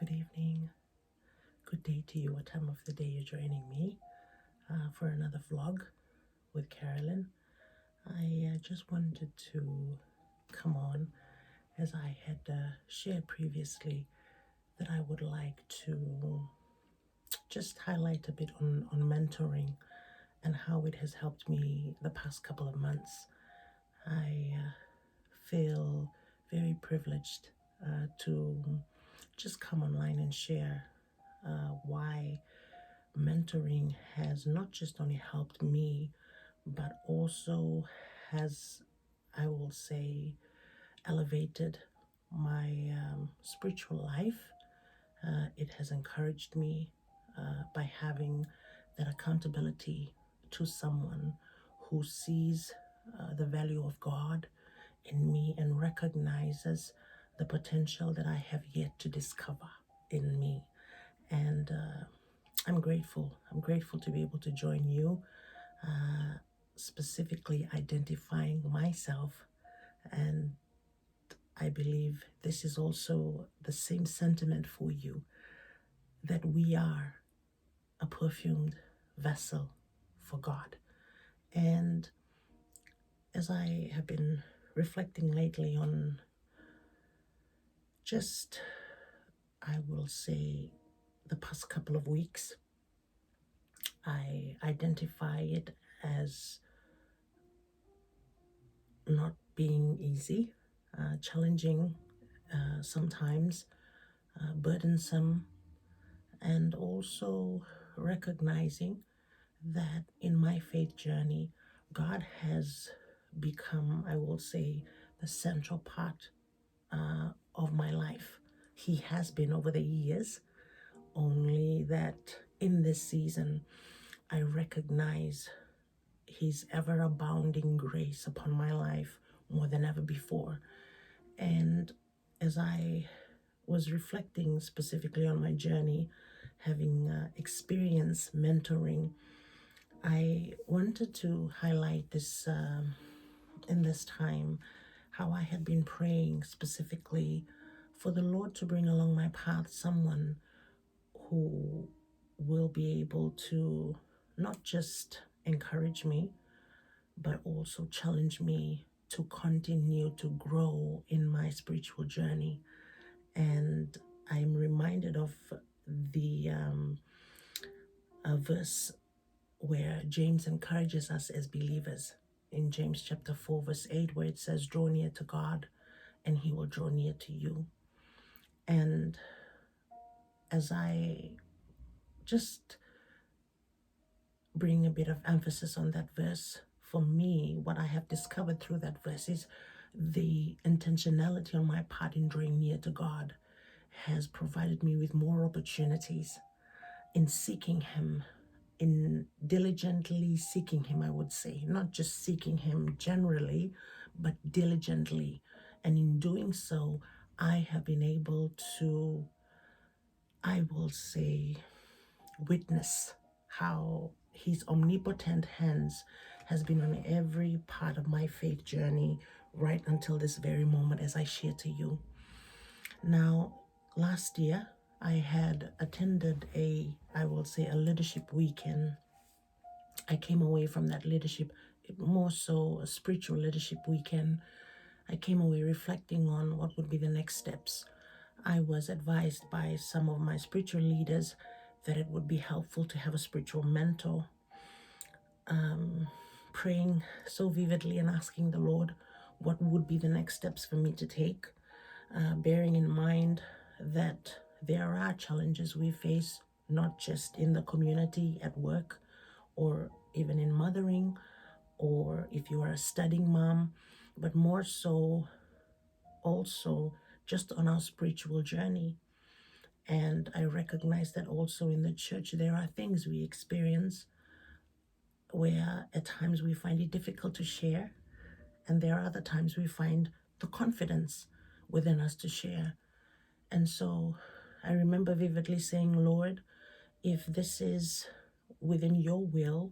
good evening, good day to you, what time of the day you're joining me for another vlog with Carolyn. I just wanted to come on as I had shared previously that I would like to just highlight a bit on mentoring and how it has helped me the past couple of months. I feel very privileged to just come online and share why mentoring has not just only helped me, but also has, I will say, elevated my spiritual life. It has encouraged me by having that accountability to someone who sees the value of God in me and recognizes the potential that I have yet to discover in me. And I'm grateful. I'm grateful to be able to join you, specifically identifying myself. And I believe this is also the same sentiment for you, that we are a perfumed vessel for God. And as I have been reflecting lately on just, I will say, the past couple of weeks, I identify it as not being easy, challenging, sometimes burdensome, and also recognizing that in my faith journey, God has become, I will say, the central part of my life. He has been over the years, only that in this season, I recognize His ever abounding grace upon my life more than ever before. And as I was reflecting specifically on my journey, having experienced mentoring, I wanted to highlight this in this time, how I had been praying specifically for the Lord to bring along my path someone who will be able to not just encourage me, but also challenge me to continue to grow in my spiritual journey. And I'm reminded of the a verse where James encourages us as believers in James chapter 4 verse 8, where it says, draw near to God and He will draw near to you. And as I just bring a bit of emphasis on that verse, for me, what I have discovered through that verse is the intentionality on my part in drawing near to God has provided me with more opportunities in seeking Him, in diligently seeking Him, I would say, not just seeking Him generally, but diligently. And in doing so, I have been able to, I will say, witness how His omnipotent hands has been on every part of my faith journey right until this very moment as I share to you. Now, last year, I had attended I will say, a leadership weekend. I came away from that leadership, more so a spiritual leadership weekend. I came away reflecting on what would be the next steps. I was advised by some of my spiritual leaders that it would be helpful to have a spiritual mentor. Praying so vividly and asking the Lord what would be the next steps for me to take, bearing in mind that there are challenges we face, not just in the community, at work, or even in mothering, or if you are a studying mom, but more so also just on our spiritual journey. And I recognize that also in the church, there are things we experience where at times we find it difficult to share, and there are other times we find the confidence within us to share. And so I remember vividly saying, Lord, if this is within your will,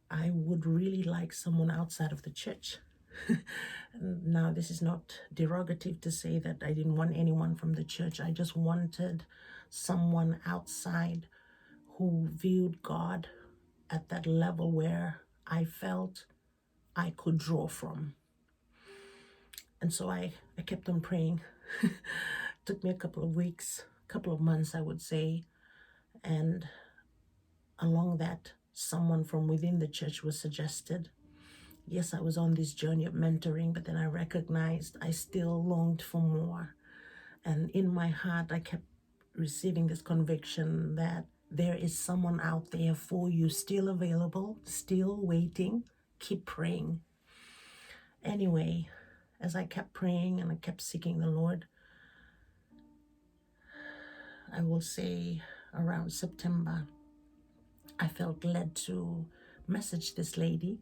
I would really like someone outside of the church Now, this is not derogative to say that I didn't want anyone from the church. I just wanted someone outside who viewed God at that level where I felt I could draw from. And so I kept on praying. Took me a couple of weeks, a couple of months, I would say. And along that, someone from within the church was suggested. Yes, I was on this journey of mentoring, but then I recognized I still longed for more. And in my heart, I kept receiving this conviction that there is someone out there for you, still available, still waiting. Keep praying. Anyway, as I kept praying and I kept seeking the Lord, I will say around September, I felt led to message this lady,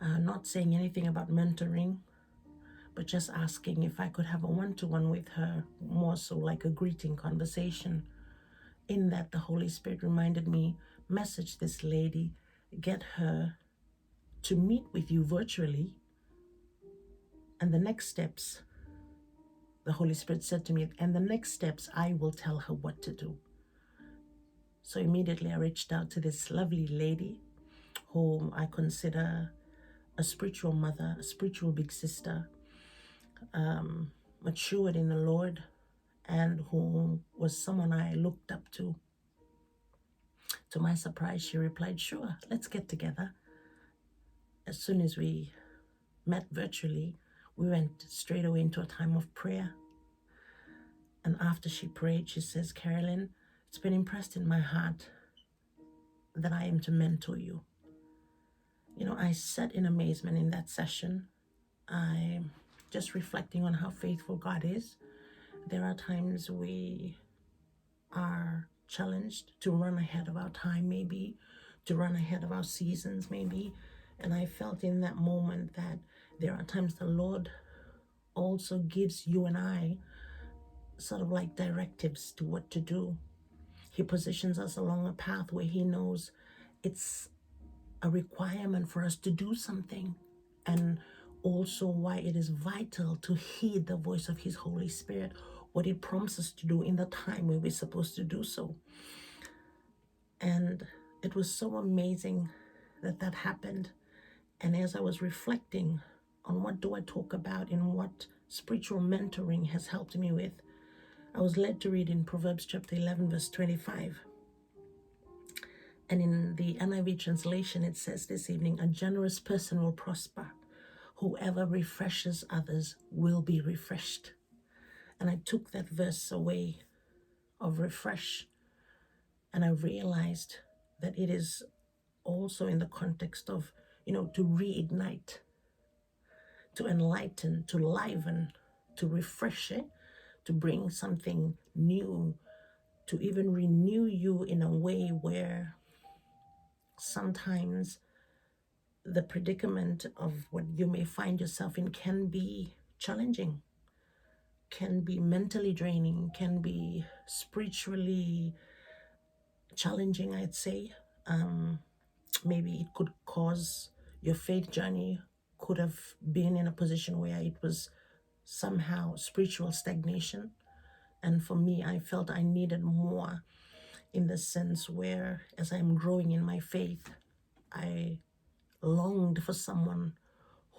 not saying anything about mentoring, but just asking if I could have a one-to-one with her, more so like a greeting conversation. In that, the Holy Spirit reminded me, message this lady, get her to meet with you virtually, and the next steps, the Holy Spirit said to me, and the next steps, I will tell her what to do. So immediately I reached out to this lovely lady whom I consider a spiritual mother, a spiritual big sister, matured in the Lord, and who was someone I looked up to. To my surprise, she replied, sure, let's get together. As soon as we met virtually, we went straight away into a time of prayer. And after she prayed, she says, Carolyn, it's been impressed in my heart that I am to mentor you. You know, I sat in amazement in that session. I'm just reflecting on how faithful God is. There are times we are challenged to run ahead of our time, maybe, to run ahead of our seasons, maybe. And I felt in that moment that there are times the Lord also gives you and I sort of like directives to what to do. He positions us along a path where He knows it's a requirement for us to do something, and also why it is vital to heed the voice of His Holy Spirit, what it prompts us to do in the time where we're supposed to do so. And it was so amazing that that happened. And as I was reflecting on what do I talk about and what spiritual mentoring has helped me with, I was led to read in Proverbs chapter 11, verse 25. And in the NIV translation, it says this evening, a generous person will prosper. Whoever refreshes others will be refreshed. And I took that verse away of refresh, and I realized that it is also in the context of, to reignite, to enlighten, to liven, to refresh it, to bring something new, to even renew you in a way where sometimes the predicament of what you may find yourself in can be challenging, can be mentally draining, can be spiritually challenging, I'd say. Maybe it could cause your faith journey could have been in a position where it was somehow spiritual stagnation. And for me, I felt I needed more, in the sense where, as I'm growing in my faith, I longed for someone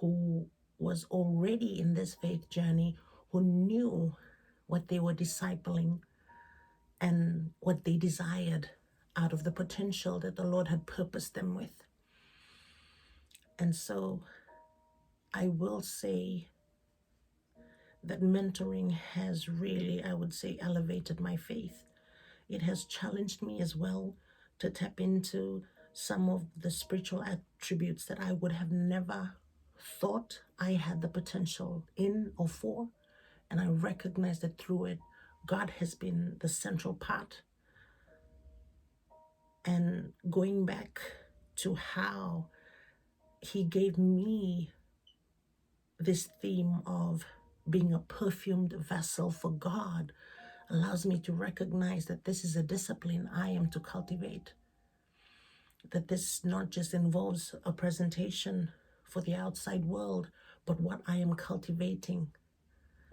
who was already in this faith journey, who knew what they were discipling and what they desired out of the potential that the Lord had purposed them with. And so I will say that mentoring has really, I would say, elevated my faith. It has challenged me as well to tap into some of the spiritual attributes that I would have never thought I had the potential in or for. And I recognize that through it, God has been the central part. And going back to how He gave me this theme of being a perfumed vessel for God allows me to recognize that this is a discipline I am to cultivate. That this not just involves a presentation for the outside world, but what I am cultivating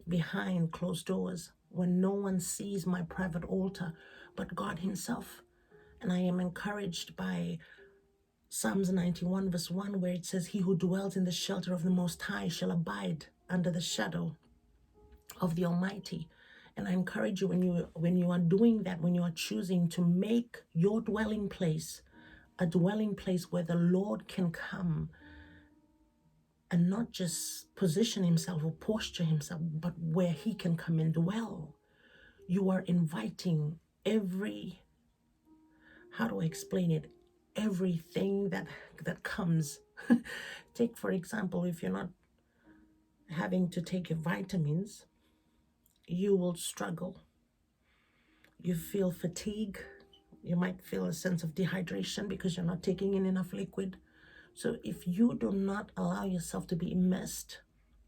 behind closed doors when no one sees my private altar but God Himself. And I am encouraged by Psalms 91 verse 1, where it says, "He who dwells in the shelter of the Most High shall abide under the shadow of the Almighty." And I encourage you, when you are doing that, when you are choosing to make your dwelling place a dwelling place where the Lord can come and not just position Himself or posture Himself, but where He can come and dwell, you are inviting every, how do I explain it? Everything that comes. Take, for example, if you're not having to take your vitamins, you will struggle. You feel fatigue. You might feel a sense of dehydration because you're not taking in enough liquid. So if you do not allow yourself to be immersed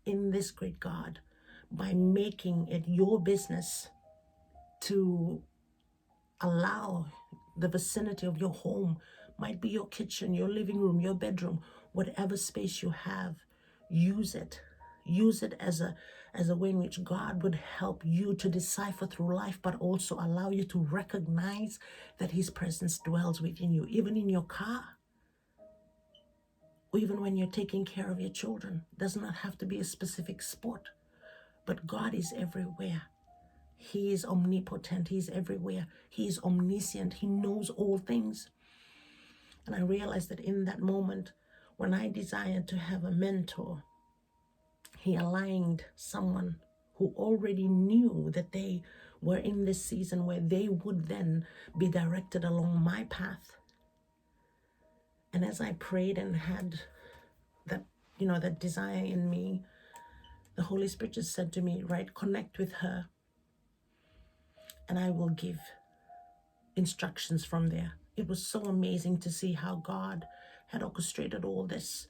in this great God by making it your business to allow the vicinity of your home, might be your kitchen, your living room, your bedroom, whatever space you have, use it. Use it as a way in which God would help you to decipher through life, but also allow you to recognize that His presence dwells within you, even in your car, or even when you're taking care of your children. It does not have to be a specific sport, but God is everywhere. He is omnipotent. He's everywhere. He is omniscient. He knows all things. And I realized that in that moment, when I desired to have a mentor, He aligned someone who already knew that they were in this season where they would then be directed along my path. And as I prayed and had that, that desire in me, the Holy Spirit just said to me, right, connect with her, and I will give instructions from there. It was so amazing to see how God had orchestrated all this.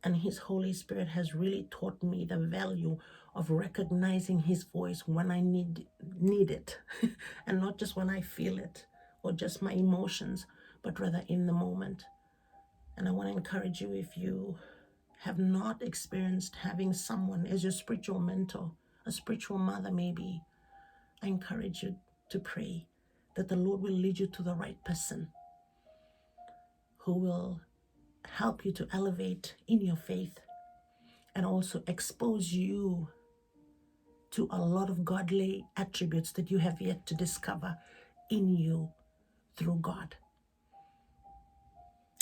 And His Holy Spirit has really taught me the value of recognizing His voice when I need it, and not just when I feel it or just my emotions, but rather in the moment. And I want to encourage you, if you have not experienced having someone as your spiritual mentor, a spiritual mother maybe, I encourage you to pray that the Lord will lead you to the right person who will help you to elevate in your faith and also expose you to a lot of godly attributes that you have yet to discover in you through God.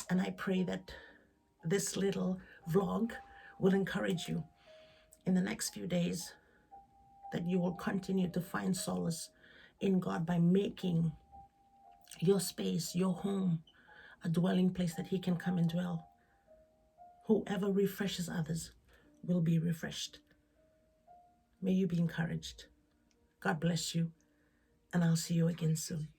And I pray that this little vlog will encourage you in the next few days, that you will continue to find solace in God by making your space, your home, a dwelling place that He can come and dwell. Whoever refreshes others will be refreshed. May you be encouraged. God bless you, and I'll see you again soon.